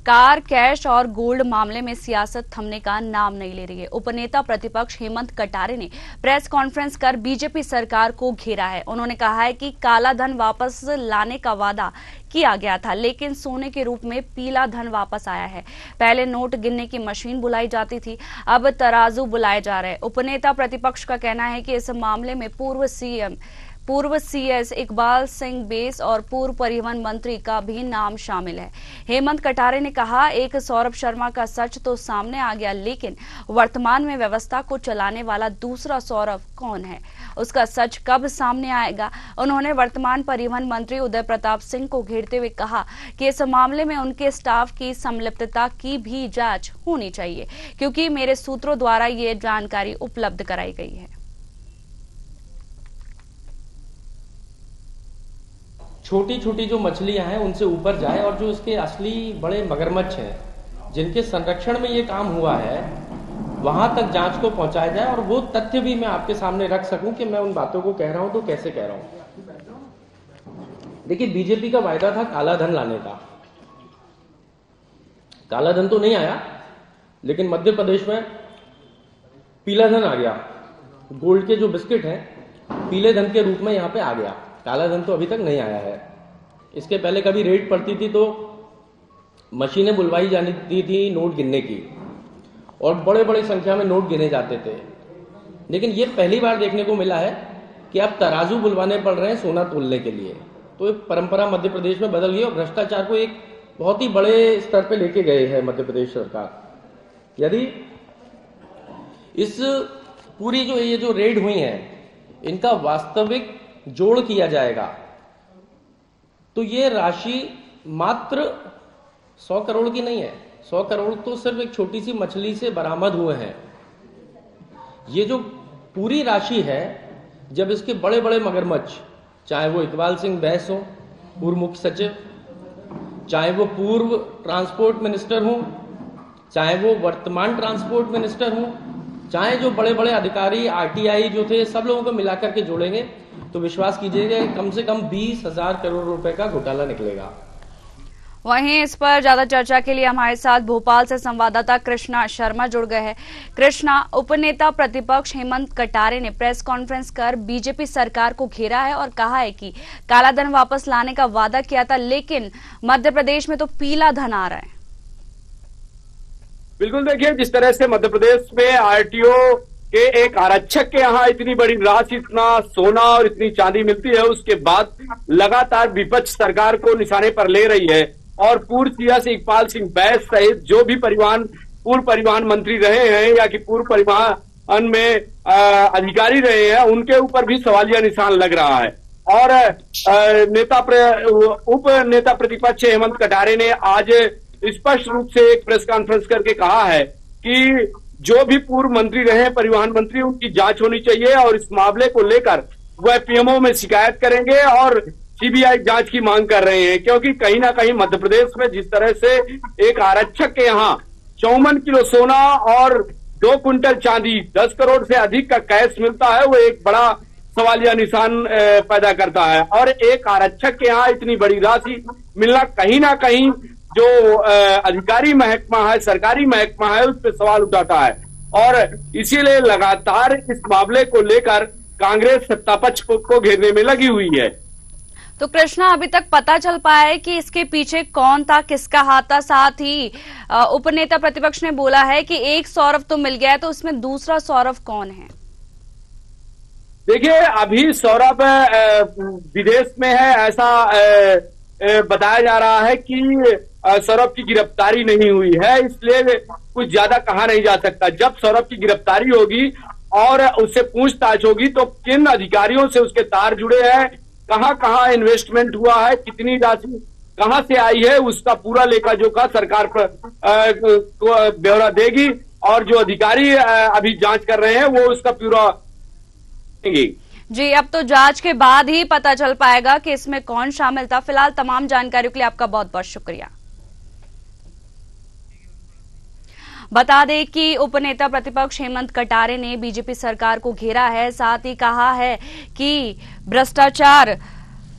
Car, cash और gold मामले में सियासत थमने का नाम नहीं ले रही है। उपनेता प्रतिपक्ष हेमंत कटारे ने प्रेस कॉन्फ्रेंस कर बीजेपी सरकार को घेरा है। उन्होंने कहा है कि काला धन वापस लाने का वादा किया गया था, लेकिन सोने के रूप में पीला धन वापस आया है। पहले नोट गिनने की मशीन बुलाई जाती थी, अब तराजू बुलाए जा रहे हैं। उपनेता प्रतिपक्ष का कहना है कि इस मामले में पूर्व सीएस इकबाल सिंह बेस और पूर्व परिवहन मंत्री का भी नाम शामिल है। हेमंत कटारे ने कहा, एक सौरभ शर्मा का सच तो सामने आ गया, लेकिन वर्तमान में व्यवस्था को चलाने वाला दूसरा सौरभ कौन है, उसका सच कब सामने आएगा। उन्होंने वर्तमान परिवहन मंत्री उदय प्रताप सिंह को घेरते हुए कहा कि इस मामले में उनके स्टाफ की संलिप्तता की भी जांच होनी चाहिए, क्योंकि मेरे सूत्रों द्वारा ये जानकारी उपलब्ध कराई गई है। छोटी छोटी जो मछलियां हैं उनसे ऊपर जाए और जो इसके असली बड़े मगरमच्छ हैं जिनके संरक्षण में ये काम हुआ है वहां तक जांच को पहुंचाया जाए और वो तथ्य भी मैं आपके सामने रख सकूं कि मैं उन बातों को कह रहा हूं तो कैसे कह रहा हूं। देखिए, बीजेपी का वायदा था काला धन लाने का। काला धन तो नहीं आया, लेकिन मध्य प्रदेश में पीला धन आ गया। गोल्ड के जो बिस्किट हैं पीले धन के रूप में यहां पे आ गया। काला धन तो अभी तक नहीं आया है। इसके पहले कभी रेड पड़ती थी तो मशीनें बुलवाई जाती थी नोट गिनने की और बड़े बड़े संख्या में नोट गिने जाते थे, लेकिन ये पहली बार देखने को मिला है कि अब तराजू बुलवाने पड़ रहे हैं सोना तोलने के लिए। तो एक परंपरा मध्य प्रदेश में बदल गई और भ्रष्टाचार को एक बहुत ही बड़े स्तर पर लेके गए है मध्य प्रदेश सरकार। यदि इस पूरी जो ये जो रेड हुई है इनका वास्तविक जोड़ किया जाएगा तो ये राशि मात्र 100 करोड़ की नहीं है। 100 करोड़ तो सिर्फ एक छोटी सी मछली से बरामद हुए हैं। ये जो पूरी राशि है, जब इसके बड़े बड़े मगरमच्छ, चाहे वो इकबाल सिंह बैस हो, पूर्व मुख्य सचिव, चाहे वो पूर्व ट्रांसपोर्ट मिनिस्टर हो, चाहे वो वर्तमान ट्रांसपोर्ट मिनिस्टर हो, चाहे जो बड़े बड़े अधिकारी आरटीआई जो थे, सब लोगों को मिलाकर के जोड़ेंगे तो विश्वास कीजिएगा कम से कम 20,000 करोड़ रुपए का घोटाला निकलेगा। वहीं इस पर ज्यादा चर्चा के लिए हमारे साथ भोपाल से संवाददाता कृष्णा शर्मा जुड़ गए हैं। कृष्णा, उपनेता प्रतिपक्ष हेमंत कटारे ने प्रेस कॉन्फ्रेंस कर बीजेपी सरकार को घेरा है और कहा है कि काला धन वापस लाने का वादा किया था, लेकिन मध्य प्रदेश में तो पीला धन आ रहा है। बिल्कुल, देखिए, जिस तरह से मध्य प्रदेश में आरटीओ के एक आरक्षक के यहाँ इतनी बड़ी राशि, इतना सोना और इतनी चांदी मिलती है, उसके बाद लगातार विपक्ष सरकार को निशाने पर ले रही है और पूर्व सीएस इकबाल सिंह बैस सहित जो भी पूर्व परिवहन मंत्री रहे हैं या कि पूर्व परिवहन में अधिकारी रहे हैं, उनके ऊपर भी सवालिया निशान लग रहा है। और उप नेता प्रतिपक्ष हेमंत कटारे ने आज स्पष्ट रूप से एक प्रेस कॉन्फ्रेंस करके कहा है कि जो भी पूर्व मंत्री रहे, परिवहन मंत्री, उनकी जांच होनी चाहिए और इस मामले को लेकर वह पीएमओ में शिकायत करेंगे और सीबीआई जांच की मांग कर रहे हैं, क्योंकि कहीं ना कहीं मध्य प्रदेश में जिस तरह से एक आरक्षक के यहाँ 54 किलो सोना और 2 कुंटल चांदी, 10 करोड़ से अधिक का कैश मिलता है, वो एक बड़ा सवालिया निशान पैदा करता है। और एक आरक्षक के यहाँ इतनी बड़ी राशि मिलना कहीं ना कहीं जो अधिकारी महकमा है, सरकारी महकमा है, उस पर सवाल उठाता है और इसीलिए लगातार इस मामले को लेकर कांग्रेस सत्तापक्ष को घेरने में लगी हुई है। तो कृष्णा, अभी तक पता चल पाया है कि इसके पीछे कौन था, किसका हाथ था? साथ ही उपनेता प्रतिपक्ष ने बोला है कि एक सौरभ तो मिल गया है, तो उसमें दूसरा सौरभ कौन है? देखिए, अभी सौरभ विदेश में है, ऐसा बताया जा रहा है कि सौरभ की गिरफ्तारी नहीं हुई है, इसलिए कुछ ज्यादा कहा नहीं जा सकता। जब सौरभ की गिरफ्तारी होगी और उससे पूछताछ होगी तो किन अधिकारियों से उसके तार जुड़े हैं, कहां कहां इन्वेस्टमेंट हुआ है, कितनी राशि कहां से आई है, उसका पूरा लेखा जोखा सरकार पर ब्यौरा देगी और जो अधिकारी अभी जांच कर रहे हैं वो उसका पूरा देंगे। जी, अब तो जांच के बाद ही पता चल पाएगा कि इसमें कौन शामिल था। फिलहाल तमाम जानकारियों के लिए आपका बहुत बहुत शुक्रिया। बता दें कि उपनेता प्रतिपक्ष हेमंत कटारे ने बीजेपी सरकार को घेरा है, साथ ही कहा है कि भ्रष्टाचार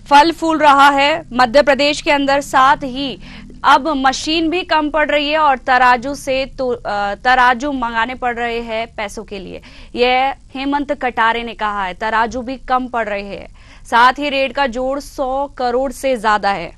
फल फूल रहा है मध्य प्रदेश के अंदर, साथ ही अब मशीन भी कम पड़ रही है और तराजू से तो तराजू मंगाने पड़ रहे हैं पैसों के लिए। यह हेमंत कटारे ने कहा है। तराजू भी कम पड़ रहे हैं, साथ ही रेट का जोड़ 100 करोड़ से ज्यादा है।